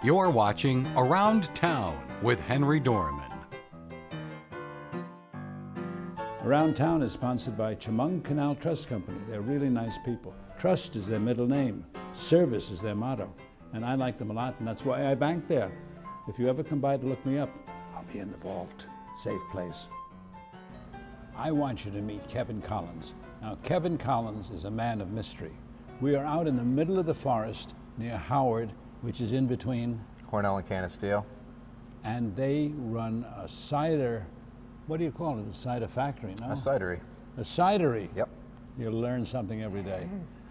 You're watching Around Town with Henry Dormann. Around Town is sponsored by Chemung Canal Trust Company. They're really nice people. Trust is their middle name. Service is their motto. And I like them a lot, and that's why I bank there. If you ever come by to look me up, I'll be in the vault. Safe place. I want you to meet Kevin Collins. Now, Kevin Collins is a man of mystery. We are out in the middle of the forest near Howard, which is in between Cornell and Canisteo. And they run a cider, what do you call it? A cider factory, no? A cidery. A cidery. Yep. You'll learn something every day.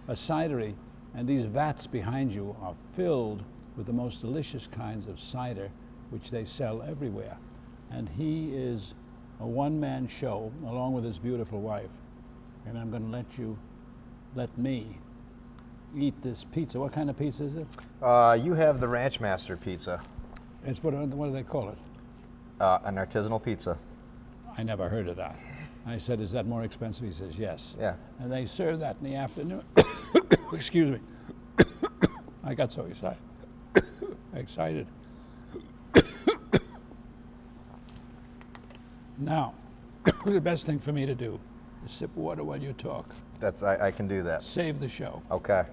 A cidery, and these vats behind you are filled with the most delicious kinds of cider, which they sell everywhere. And he is a one-man show, along with his beautiful wife. And I'm going to let me eat this pizza. What kind of pizza is it? You have the Ranch Master pizza. It's what do they call it? An artisanal pizza. I never heard of that. I said, is that more expensive? He says, yes. Yeah. And they serve that in the afternoon. Excuse me. I got so excited. Now, the best thing for me to do is sip water while you talk. I can do that. Save the show. Okay.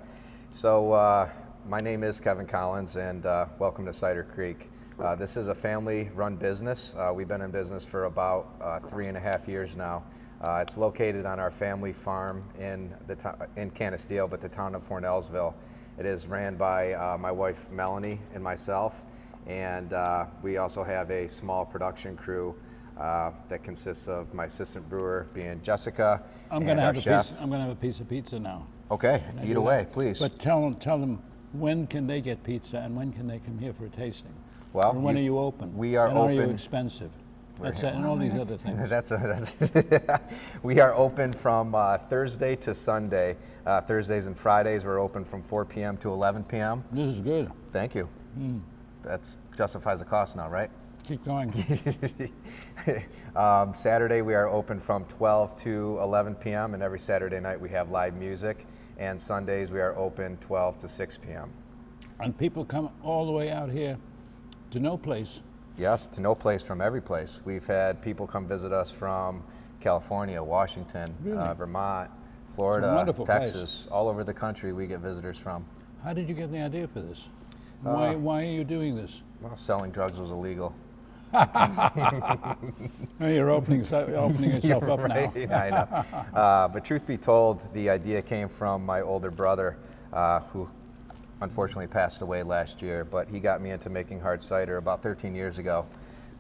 So my name is Kevin Collins, and welcome to Cider Creek. This is a family-run business. We've been in business for about 3.5 years now. It's located on our family farm in Canisteo, but the town of Hornellsville. It is ran by my wife Melanie and myself, and we also have a small production crew that consists of my assistant brewer being Jessica and our chef. I'm going to have a piece of pizza now. Okay, eat away, please. But tell them when can they get pizza and when can they come here for a tasting? Well, when are you open? We are and open. Are you expensive? That's it, and all these other things. that's we are open from Thursday to Sunday. Thursdays and Fridays we're open from 4 p.m. to 11 p.m. This is good. Thank you. That justifies the cost now, right? Keep going. Saturday we are open from 12 to 11 p.m. and every Saturday night we have live music. And Sundays we are open 12 to 6 p.m. And people come all the way out here to no place. Yes, to no place from every place. We've had people come visit us from California, Washington, really? Vermont, Florida, Texas, place. All over the country we get visitors from. How did you get the idea for this? Why are you doing this? Well, selling drugs was illegal. You're opening yourself up right, now. I know. But truth be told, the idea came from my older brother, who unfortunately passed away last year, but he got me into making hard cider about 13 years ago.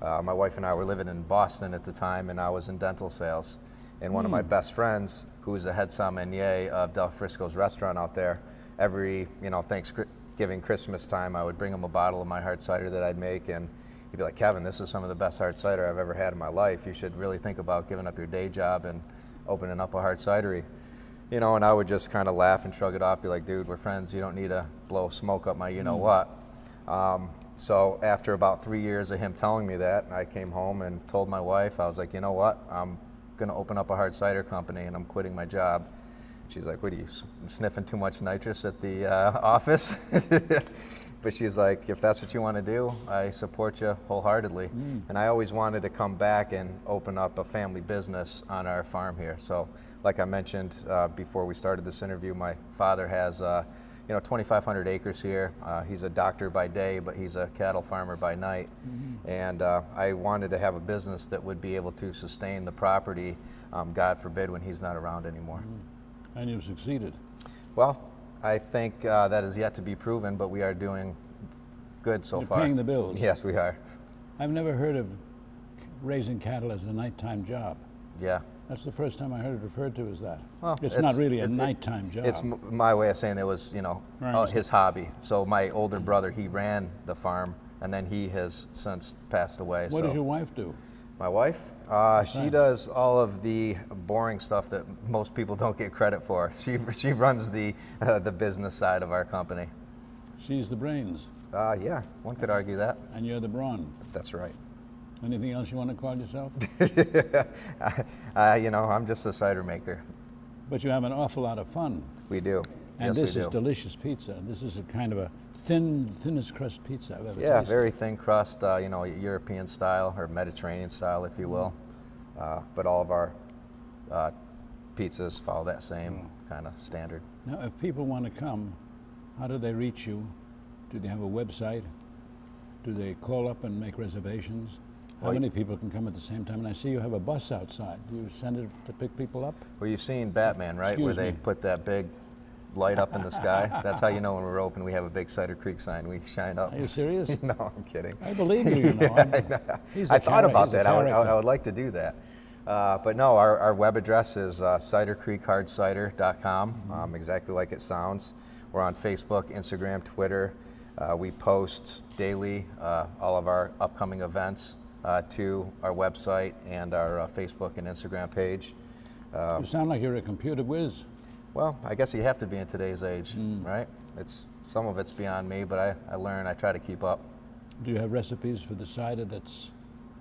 My wife and I were living in Boston at the time, and I was in dental sales. And one of my best friends, who is the head sommelier of Del Frisco's restaurant out there, every Thanksgiving, Christmas time, I would bring him a bottle of my hard cider that I'd make, and he'd be like, Kevin, this is some of the best hard cider I've ever had in my life. You should really think about giving up your day job and opening up a hard cidery. And I would just kind of laugh and shrug it off, be like, dude, we're friends. You don't need to blow smoke up my you-know-what. So after about 3 years of him telling me that, I came home and told my wife, I was like, you know what? I'm going to open up a hard cider company, and I'm quitting my job. She's like, what are you, sniffing too much nitrous at the office? But she's like, if that's what you want to do, I support you wholeheartely. And I always wanted to come back and open up a family business on our farm here. So like I mentioned before we started this interview, my father has 2,500 acres here. He's a doctor by day, but he's a cattle farmer by night. And I wanted to have a business that would be able to sustain the property, God forbid, when he's not around anymore. And you've succeeded. Well, I think that is yet to be proven, but we are doing good so far. You're paying the bills. Yes, we are. I've never heard of raising cattle as a nighttime job. Yeah. That's the first time I heard it referred to as that. Well, it's not really a nighttime job. It's my way of saying it was, his hobby. So my older brother, he ran the farm, and then he has since passed away. What does your wife do? My wife? She does all of the boring stuff that most people don't get credit for. She runs the business side of our company. She's the brains. Yeah, one could argue that. And you're the brawn. That's right. Anything else you want to call yourself? I'm just a cider maker. But you have an awful lot of fun. We do. And yes, this is delicious pizza. This is a kind of a thinnest crust pizza I've ever Yeah, tasted. very thin crust, you know, European style or Mediterranean style, if you will. But all of our pizzas follow that same kind of standard. Now, if people want to come, how do they reach you? Do they have a website? Do they call up and make reservations? How many people can come at the same time? And I see you have a bus outside. Do you send it to pick people up? Well, you've seen Batman, right? Where they put that big light up in the sky. That's how you know when we're open. We have a big Cider Creek sign. We shine up. Are you serious? No, I'm kidding. I believe you, you know. I thought about that. I would like to do that. But no, our web address is cidercreekhardcider.com, exactly like it sounds. We're on Facebook, Instagram, Twitter. We post daily all of our upcoming events to our website and our Facebook and Instagram page. You sound like you're a computer whiz. Well, I guess you have to be in today's age, right? Some of it's beyond me, but I learn, I try to keep up. Do you have recipes for the cider that's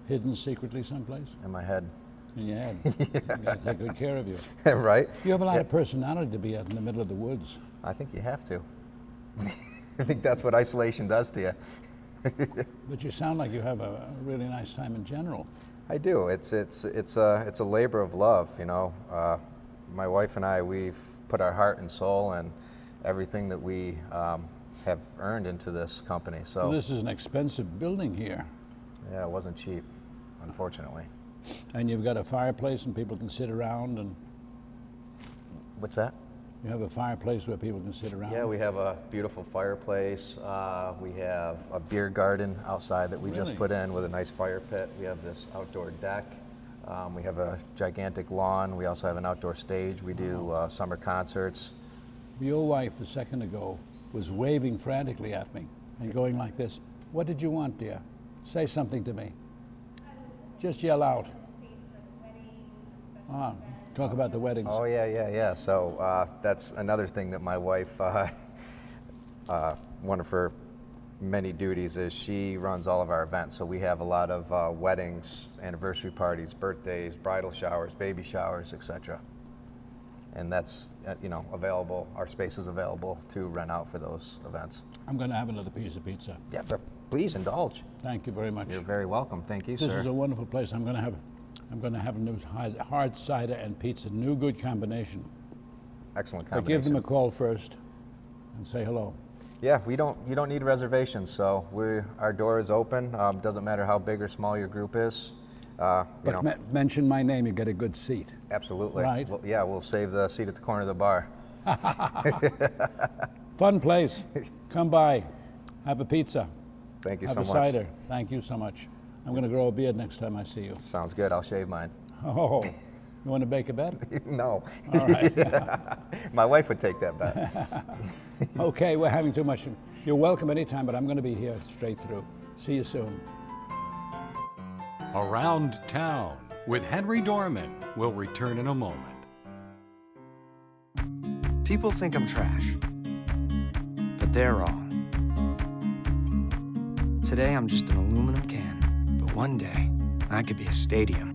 hidden secretly someplace? In my head. In your head? Yeah. You gotta take good care of you. Right? You have a lot of personality to be out in the middle of the woods. I think you have to. I think that's what isolation does to you. But you sound like you have a really nice time in general. I do. It's a labor of love, you know. My wife and I, we've put our heart and soul and everything that we have earned into this company. So Well, this is an expensive building here. yeah, it wasn't cheap, unfortunately. And you've got a fireplace and people can sit around, and What's that? you have a fireplace where people can sit around. Yeah, we have a beautiful fireplace. We have a beer garden outside that we just Really? put in with a nice fire pit. We have this outdoor deck. We have a gigantic lawn. We also have an outdoor stage. We do summer concerts. Your wife a second ago was waving frantically at me and going like this. What did you want, dear? Say something to me. Just yell out. Talk about the weddings. Oh, yeah. So that's another thing that my wife, one of her many duties is she runs all of our events. So we have a lot of weddings, anniversary parties, birthdays, bridal showers, baby showers, etc. And that's available. Our space is available to rent out for those events. I'm going to have another piece of pizza. Yeah, but please indulge. Thank you very much. You're very welcome. Thank you, This sir. is a wonderful place. I'm going to have a new hard cider and pizza. New good combination. Excellent But combination. give them a call first and say hello. Yeah, you don't need reservations, so our door is open. Doesn't matter how big or small your group is. But mention my name, you get a good seat. Absolutely. Right. Well, yeah, we'll save the seat at the corner of the bar. Fun place. Come by. Have a pizza. Thank you Have so a much. cider. Thank you so much. I'm going to grow a beard next time I see you. Sounds good. I'll shave mine. Oh, you want to bake a bet? No. All right. My wife would take that bet. Okay, we're having too much. You're welcome anytime, but I'm going to be here straight through. See you soon. Around Town with Henry Dormann will return in a moment. People think I'm trash, but they're wrong. Today I'm just an aluminum can, but one day I could be a stadium.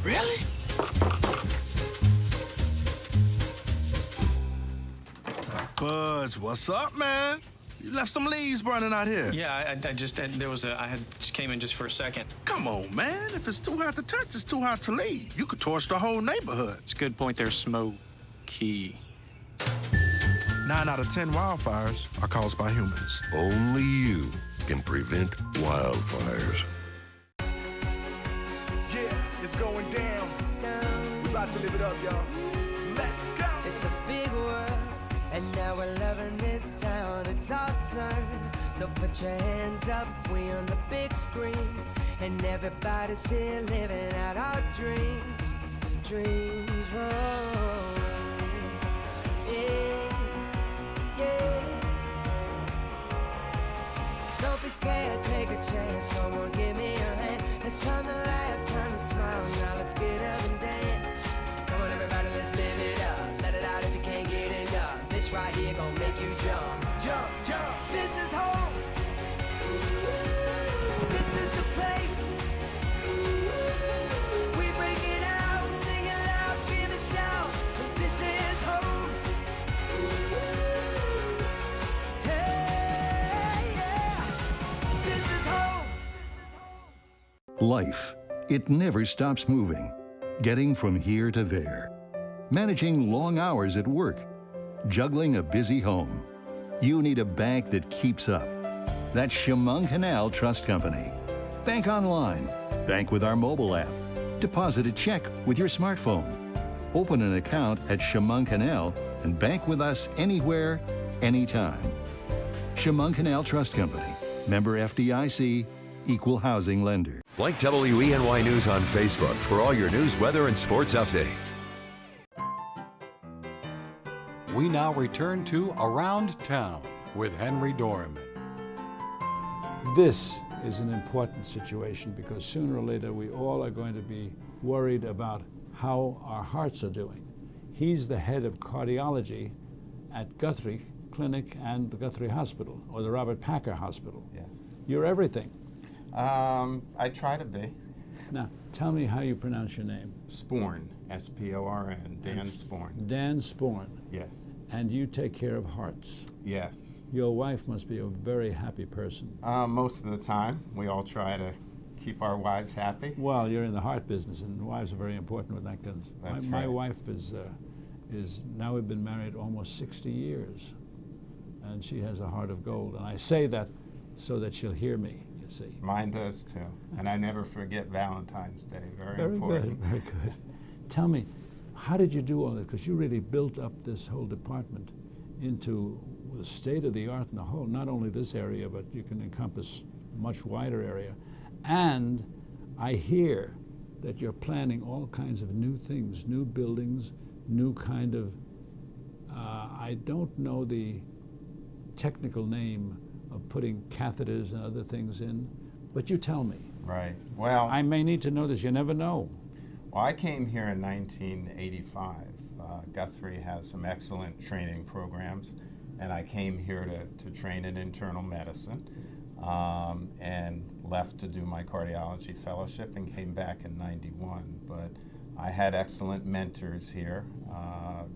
Really? Buzz, what's up, man? You left some leaves burning out here. Yeah, I just came in just for a second. Come on, man. If it's too hot to touch, it's too hot to leave. You could torch the whole neighborhood. It's a good point there, Smokey. 9 out of 10 wildfires are caused by humans. Only you can prevent wildfires. Yeah, it's going down. We about to live it up, y'all. Let's go. It's a big world, and now we're loving this town. It's our turn, so put your hands up. We on the big screen, and everybody's here living out our dreams. dreams. Whoa. Yeah, yeah. Don't be scared, take a chance. Come on, give me a hand. It's time to laugh, time to smile. Now let's get up and dance. Come on, everybody, let's live it up. Let it out if you can't get enough. This right here gonna make you jump, jump, jump. This is home. This is the place. We break it out, sing it loud, scream and shout. This is home. Hey, yeah. This is home. Life, it never stops moving. Getting from here to there. Managing long hours at work. Juggling a busy home. You need a bank that keeps up. That's Chemung Canal Trust Company. Bank online. Bank with our mobile app. Deposit a check with your smartphone. Open an account at Chemung Canal and bank with us anywhere, anytime. Chemung Canal Trust Company. Member FDIC. Equal housing lender. Like WENY News on Facebook for all your news, weather, and sports updates. We now return to Around Town with Henry Dormann. This is an important situation because sooner or later we all are going to be worried about how our hearts are doing. He's the head of cardiology at Guthrie Clinic and the Guthrie Hospital, or the Robert Packer Hospital. Yes. You're everything. I try to be. Now, tell me how you pronounce your name. Sporn, S-P-O-R-N, Dan Sporn. Dan Sporn. Yes. And you take care of hearts. Yes. Your wife must be a very happy person. Most of the time. We all try to keep our wives happy. Well, you're in the heart business, and wives are very important with that. That's my right. wife is now we've been married almost 60 years, and she has a heart of gold. And I say that so that she'll hear me, you see. Mine does too. And I never forget Valentine's Day. Very Good, important. very good. Tell me, how did you do all this? Because you really built up this whole department into the state of the art in the whole, not only this area, but you can encompass a much wider area. And I hear that you're planning all kinds of new things, new buildings, new kind of, I don't know the technical name of putting catheters and other things in, but you tell me. Right. Well, I may need to know this, you never know. Well, I came here in 1985. Guthrie has some excellent training programs, and I came here to train in internal medicine, and left to do my cardiology fellowship and came back in 91. But I had excellent mentors here.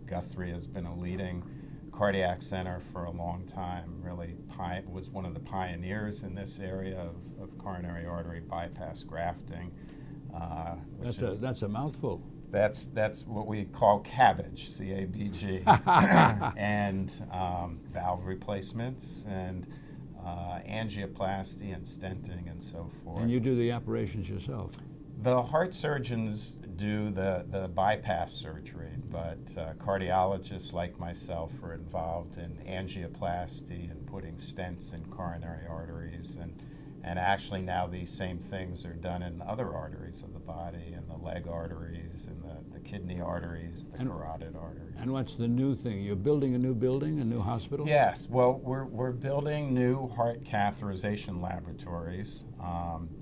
Guthrie has been a leading cardiac center for a long time, really was one of the pioneers in this area of coronary artery bypass grafting. That's a mouthful. That's what we call cabbage, C-A-B-G, and valve replacements and angioplasty and stenting and so forth. And you do the operations yourself? The heart surgeons do the bypass surgery, but cardiologists like myself are involved in angioplasty and putting stents in coronary arteries, and actually now these same things are done in other arteries of the body, in the leg arteries, in the kidney arteries, the carotid arteries. And what's the new thing? You're building a new building, a new hospital? Yes, well, we're building new heart catheterization laboratories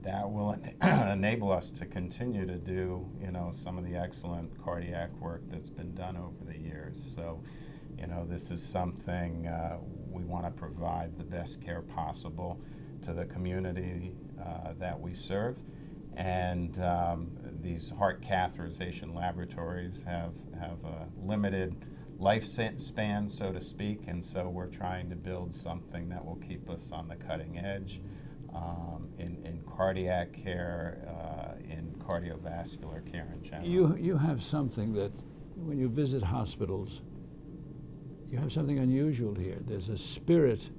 that will enable us to continue to do, some of the excellent cardiac work that's been done over the years. So, this is something we want to provide the best care possible to the community that we serve. And these heart catheterization laboratories have a limited lifespan, so to speak, and so we're trying to build something that will keep us on the cutting edge in cardiac care, in cardiovascular care in general. You have something that, when you visit hospitals, you have something unusual here. There's a spirit.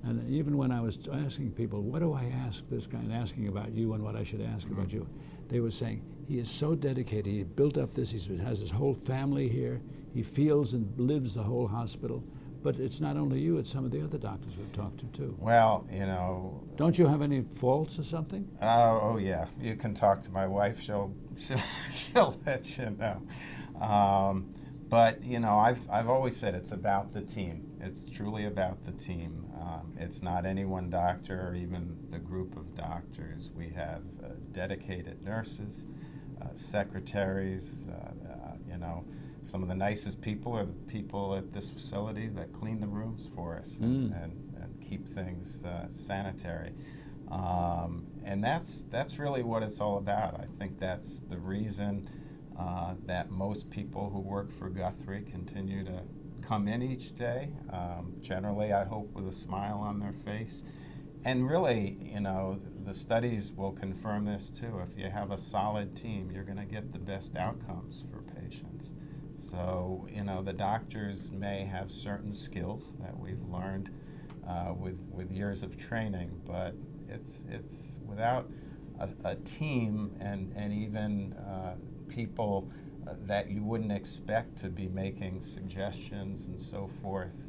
And even when I was asking people, what do I ask this guy, and asking about you and what I should ask about you, they were saying, he is so dedicated, he built up this, he has his whole family here, he feels and lives the whole hospital, But it's not only you, it's some of the other doctors we've talked to too. Well, you know. Don't you have any faults or something? Oh yeah, you can talk to my wife. She'll let you know. But you know, I've always said it's about the team. It's truly about the team. It's not any one doctor or even the group of doctors. We have dedicated nurses, secretaries. You know, some of the nicest people are the people at this facility that clean the rooms for us and keep things sanitary. And that's really what it's all about. I think that's the reason that most people who work for Guthrie continue to come in each day, generally I hope with a smile on their face. And really, you know, the studies will confirm this too. If you have a solid team, you're going to get the best outcomes for patients. So, you know, the doctors may have certain skills that we've learned with years of training, but it's without a team and even people that you wouldn't expect to be making suggestions and so forth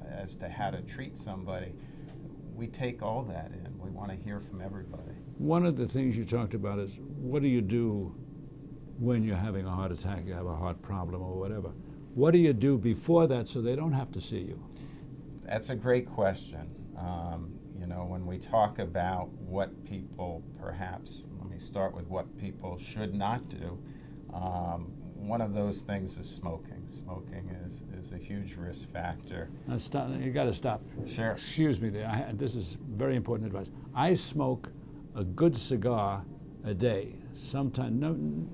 as to how to treat somebody. We take all that in. We want to hear from everybody. One of the things you talked about is, what do you do when you're having a heart attack, you have a heart problem or whatever? What do you do before that so they don't have to see you? That's a great question. You know, when we talk about what people perhaps, let me start with what people should not do. One of those things is smoking. Smoking is a huge risk factor. Now stop, you got to stop. Sure. Excuse me there. This is very important advice. I smoke a good cigar a day, sometime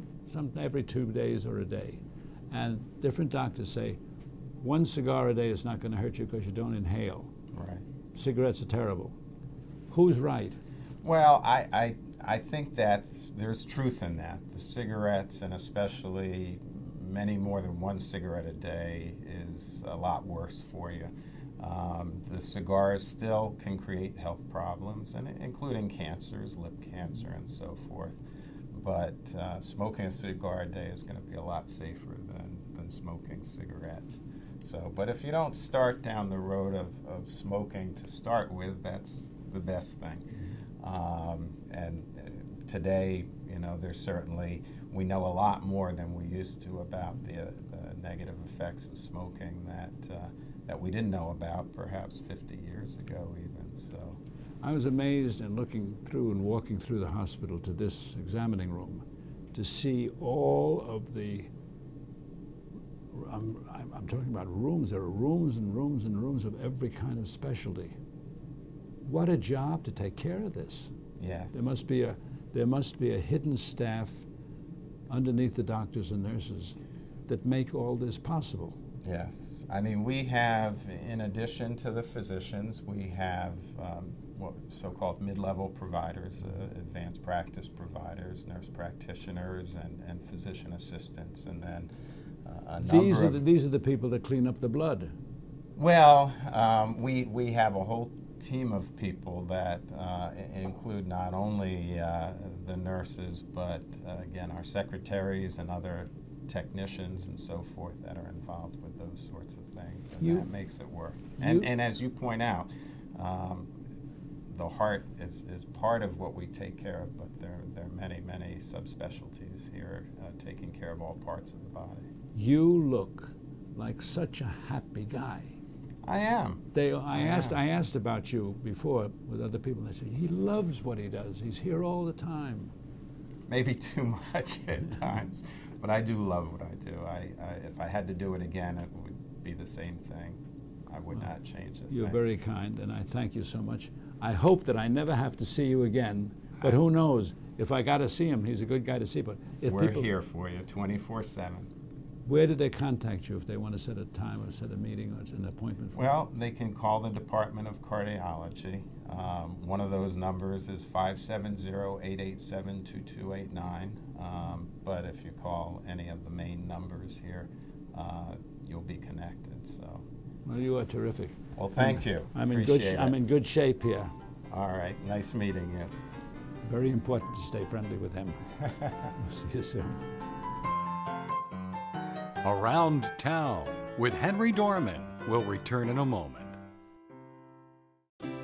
every 2 days or a day. And different doctors say, 1 cigar a day is not going to hurt you because you don't inhale. Right. Cigarettes are terrible. Who's right? Well, I think there's truth in that. The cigarettes, and especially many more than 1 cigarette a day, is a lot worse for you. The cigars still can create health problems, and including cancers, lip cancer, and so forth. But smoking a cigar a day is going to be a lot safer than smoking cigarettes. So, but if you don't start down the road of smoking to start with, that's the best thing. And today, you know, there's certainly, we know a lot more than we used to about the negative effects of smoking that we didn't know about perhaps 50 years ago even. So, I was amazed in looking through and walking through the hospital to this examining room to see all of the, I'm talking about rooms. There are rooms and rooms and rooms of every kind of specialty. What a job to take care of this. Yes. There must be a hidden staff underneath the doctors and nurses that make all this possible. Yes. I mean, we have, in addition to the physicians, we have what so-called mid-level providers, advanced practice providers, nurse practitioners, and physician assistants, and then a number These are the people that clean up the blood. Well, we have a whole team of people that include not only the nurses, but again, our secretaries and other technicians and so forth that are involved with those sorts of things, and that makes it work. And as you point out, the heart is part of what we take care of, but there are many, many subspecialties here taking care of all parts of the body. You look like such a happy guy. I am. I asked about you before with other people, and they said, he loves what he does. He's here all the time. Maybe too much at times, but I do love what I do. If I had to do it again, it would be the same thing. I would not change it. You're very kind, and I thank you so much. I hope that I never have to see you again, but who knows? If I got to see him, he's a good guy to see. But if we're people, here for you 24/7. Where do they contact you if they want to set a time or set a meeting or an appointment for Well, they can call the Department of Cardiology. One of those numbers is 570-887-2289. But if you call any of the main numbers here, you'll be connected. So. Well, you are terrific. Well, thank you. I'm in good shape here. All right. Nice meeting you. Very important to stay friendly with him. We'll see you soon. Around Town with Henry Dormann. We'll return in a moment.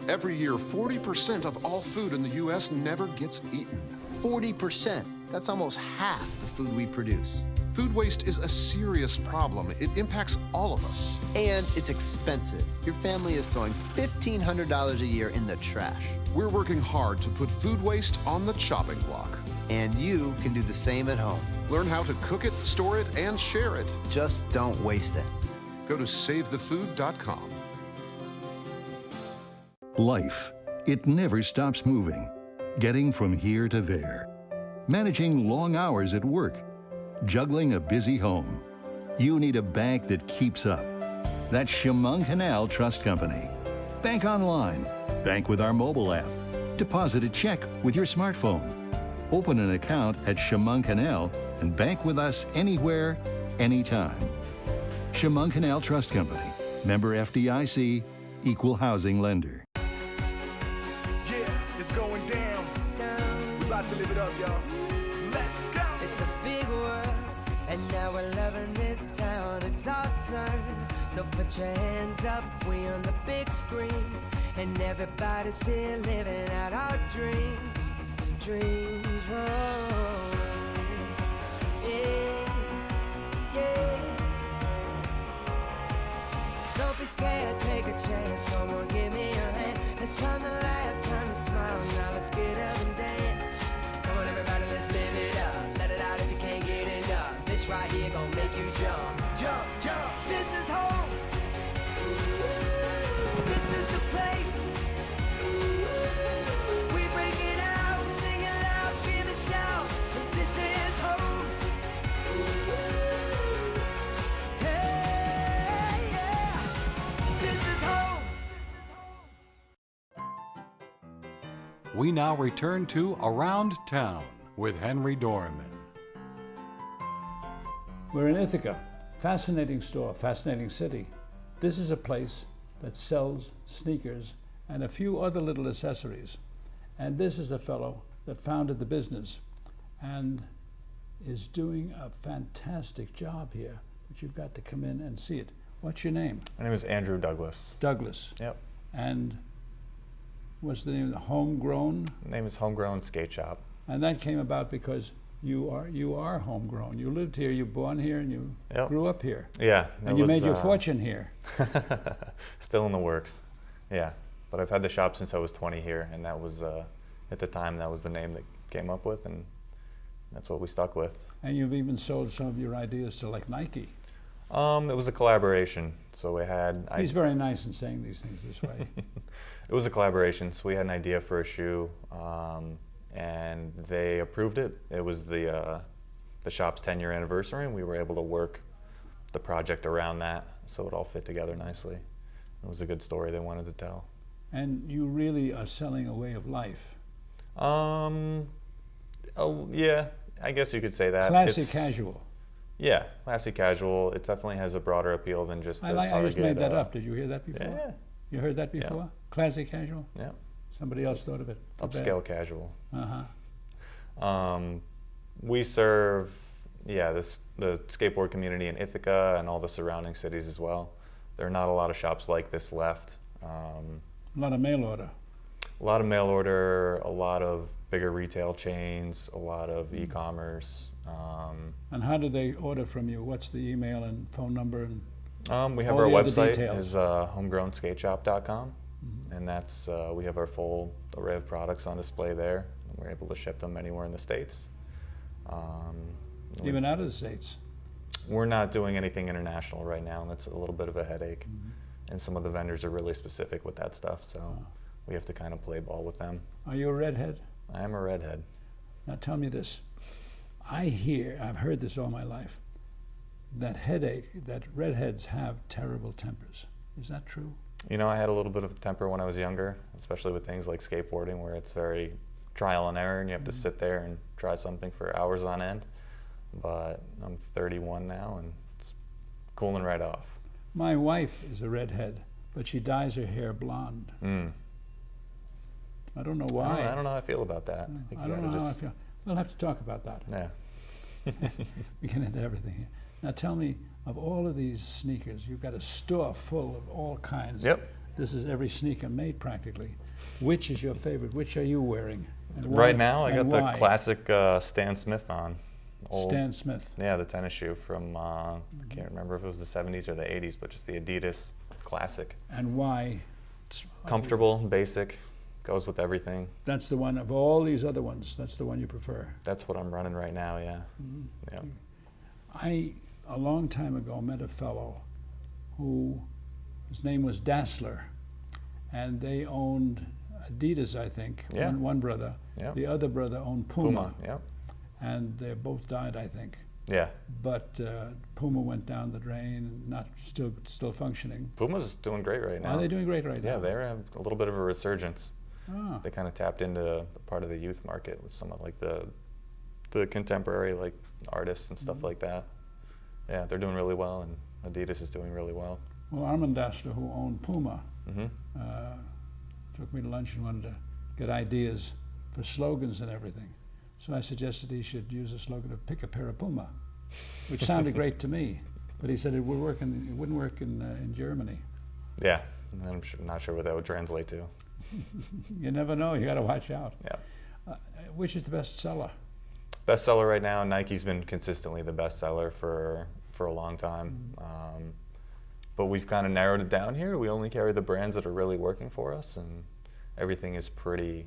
Every year, 40% of all food in the U.S. never gets eaten. 40%. That's almost half the food we produce. Food waste is a serious problem. It impacts all of us. And it's expensive. Your family is throwing $1,500 a year in the trash. We're working hard to put food waste on the chopping block. And you can do the same at home. Learn how to cook it, store it, and share it. Just don't waste it. Go to savethefood.com. Life, it never stops moving. Getting from here to there. Managing long hours at work. Juggling a busy home. You need a bank that keeps up. That's Chemung Canal Trust Company. Bank online. Bank with our mobile app. Deposit a check with your smartphone. Open an account at Chemung Canal and bank with us anywhere, anytime. Chemung Canal Trust Company. Member FDIC. Equal housing lender. Yeah, it's going down. We about to live it up, y'all. Let's go. It's a big world, and now we're loving this town. It's our turn, so put your hands up. We on the big screen, and everybody's here living out our dreams. Dreams, whoa. Yeah, yeah. Don't be scared, take a chance. Come on, give me a hand. It's time to laugh, time to smile. Now let's get up and dance. Come on, everybody, let's live it up. Let it out if you can't get enough. This right here gon' make you jump, jump, jump. This is home. This is the place. We break it out, sing it loud, scream and shout. This is home. Hey, yeah. This is home. We now return to Around Town with Henry Dormann. We're in Ithaca. Fascinating store, fascinating city. This is a place that sells sneakers and a few other little accessories. And this is a fellow that founded the business and is doing a fantastic job here. But you've got to come in and see it. What's your name? My name is Andrew Douglas. Douglas. Yep. And what's the name of the Homegrown? My name is Homegrown Skateshop. And that came about because you are homegrown. You lived here, you were born here, and you grew up here. Yeah. And you made your fortune here. Still in the works. Yeah. But I've had the shop since I was 20 here, and that was, at the time, that was the name that came up with, and that's what we stuck with. And you've even sold some of your ideas to like Nike. It was a collaboration. So we had... He's very nice in saying these things this way. It was a collaboration. So we had an idea for a shoe, and they approved it. It was the shop's 10-year anniversary, and we were able to work the project around that, so it all fit together nicely. It was a good story they wanted to tell. And you really are selling a way of life. Yeah, I guess you could say that. Classy casual. Yeah, classy casual. It definitely has a broader appeal than just the Target. I just made that up. Did you hear that before? Yeah. You heard that before? Yeah. Classy casual? Yeah. Somebody else thought of it. Upscale casual. Uh-huh. We serve, the skateboard community in Ithaca and all the surrounding cities as well. There are not a lot of shops like this left. A lot of mail order. A lot of mail order, a lot of bigger retail chains, a lot of e-commerce. And how do they order from you? What's the email and phone number? And we have our website is homegrownskateshop.com, and that's we have our full array of products on display there. And we're able to ship them anywhere in the States. Even out of the States? We're not doing anything international right now, and that's a little bit of a headache. And some of the vendors are really specific with that stuff, so we have to kind of play ball with them. Are you a redhead? I am a redhead. Now tell me this. I've heard this all my life, that redheads have terrible tempers. Is that true? You know, I had a little bit of a temper when I was younger, especially with things like skateboarding, where it's very trial and error and you have to sit there and try something for hours on end. But I'm 31 now and it's cooling right off. My wife is a redhead, but she dyes her hair blonde. I don't know why. I don't know how I feel about that. I don't know how I feel. We'll have to talk about that. Yeah. We get into everything here. Now tell me, of all of these sneakers, you've got a store full of all kinds. Yep. This is every sneaker made practically. Which is your favorite? Which are you wearing? And why? Right now, I got And the why? classic Stan Smith on. Stan Smith. Yeah, the tennis shoe from, I can't remember if it was the 70s or the 80s, but just the Adidas classic. And why? It's comfortable, basic, goes with everything. That's the one of all these other ones. That's the one you prefer. That's what I'm running right now, yeah. Yeah. I, a long time ago, met a fellow who, his name was Dassler, and they owned Adidas, I think, Yeah. one brother. Yeah. The other brother owned Puma. Yeah. And they both died, I think. Yeah. But Puma went down the drain, not still functioning. Puma's doing great right now. Are they doing great right now? Yeah, they're having a little bit of a resurgence. Ah. They kind of tapped into the part of the youth market with some of like the contemporary like artists and stuff like that. Yeah, they're doing really well, and Adidas is doing really well. Well, Armand Dassler, who owned Puma, Mm-hmm. took me to lunch and wanted to get ideas for slogans and everything. So I suggested he should use a slogan of "Pick a pair of Puma," which sounded great to me. But he said it wouldn't work in Germany. Yeah, and I'm not sure what that would translate to. You never know. You got to watch out. Yeah. Which is the best seller? Bestseller right now, Nike's been consistently the best seller for a long time. But we've kind of narrowed it down here. We only carry the brands that are really working for us, and everything is pretty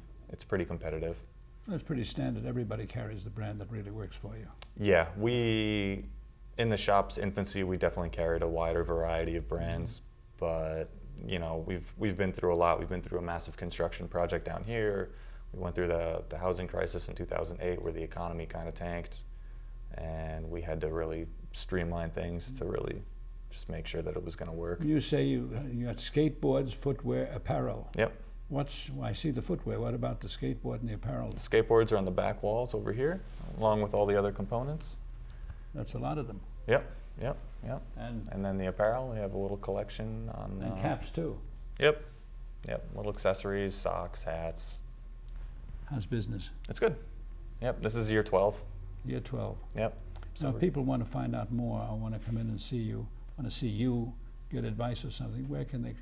competitive. That's pretty standard. Everybody carries the brand that really works for you. Yeah, in the shop's infancy, we definitely carried a wider variety of brands, but you know, we've been through a lot. We've been through a massive construction project down here. We went through the housing crisis in 2008 where the economy kind of tanked, and we had to really streamline things to really just make sure that it was going to work. You say you got skateboards, footwear, apparel. Yep. I see the footwear. What about the skateboard and the apparel? The skateboards are on the back walls over here, along with all the other components. That's a lot of them. Yep. And then the apparel, we have a little collection on. And caps too. Yep. Little accessories, socks, hats. How's business? It's good. Yep. This is year 12. Year 12. Yep. So if people want to find out more or want to come in and see you, get advice or something, where can they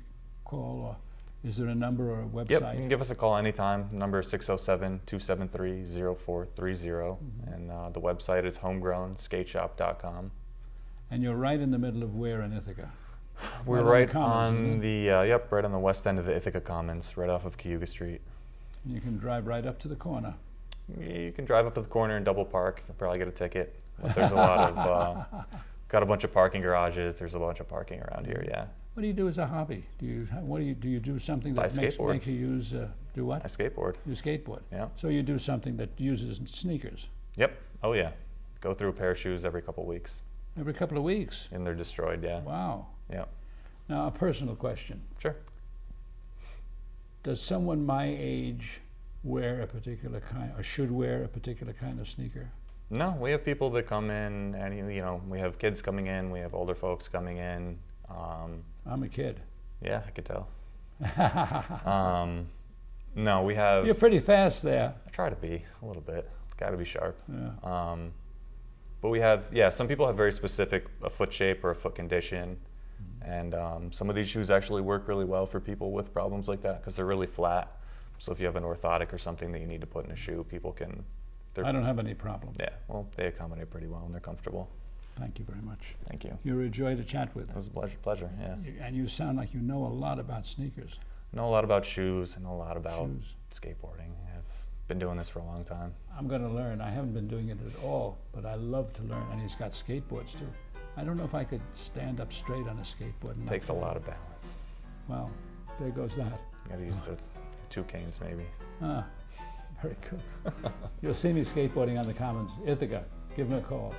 call, or is there a number or a website? Yep, you can give us a call anytime. Number is 607-273-0430, and the website is homegrown.skateshop.com. And you're right in the middle of where in Ithaca? We're right on the right on the west end of the Ithaca Commons, right off of Cayuga Street. You can drive right up to the corner. You can drive up to the corner and double park. You'll probably get a ticket. But there's a lot of got a bunch of parking garages. There's a bunch of parking around here. Yeah. What do you do as a hobby? Do you do something that makes you use do what? I skateboard. You skateboard. Yeah. So you do something that uses sneakers. Yep. Oh yeah. Go through a pair of shoes every couple of weeks. Every couple of weeks. And they're destroyed. Yeah. Wow. Yeah. Now a personal question. Sure. Does someone my age wear a particular kind, or should wear a particular kind of sneaker? No, we have people that come in, and we have kids coming in, we have older folks coming in. I'm a kid. Yeah, I could tell. No, we have. You're pretty fast there. I try to be a little bit. Got to be sharp. Yeah. But we have, some people have very specific a foot shape or a foot condition, and some of these shoes actually work really well for people with problems like that because they're really flat. So if you have an orthotic or something that you need to put in a shoe, people can. I don't have any problem. Yeah, well, they accommodate pretty well and they're comfortable. Thank you very much. Thank you. You're a joy to chat with. It was a pleasure, yeah. And you sound like you know a lot about sneakers. I know a lot about shoes and a lot about skateboarding. I've been doing this for a long time. I'm going to learn. I haven't been doing it at all, but I love to learn. And he's got skateboards too. I don't know if I could stand up straight on a skateboard. It takes a lot of balance. Well, there goes that. You got to use the 2 canes maybe. Ah, very good. You'll see me skateboarding on the Commons. Ithaca, give him a call.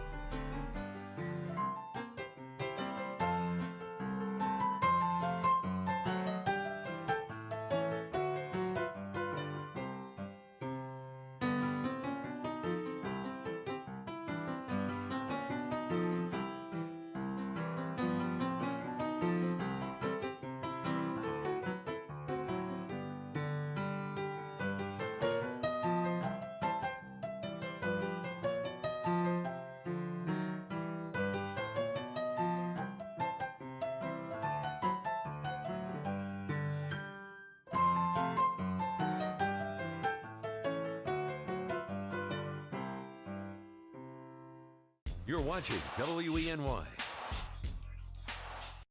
You're watching WENY.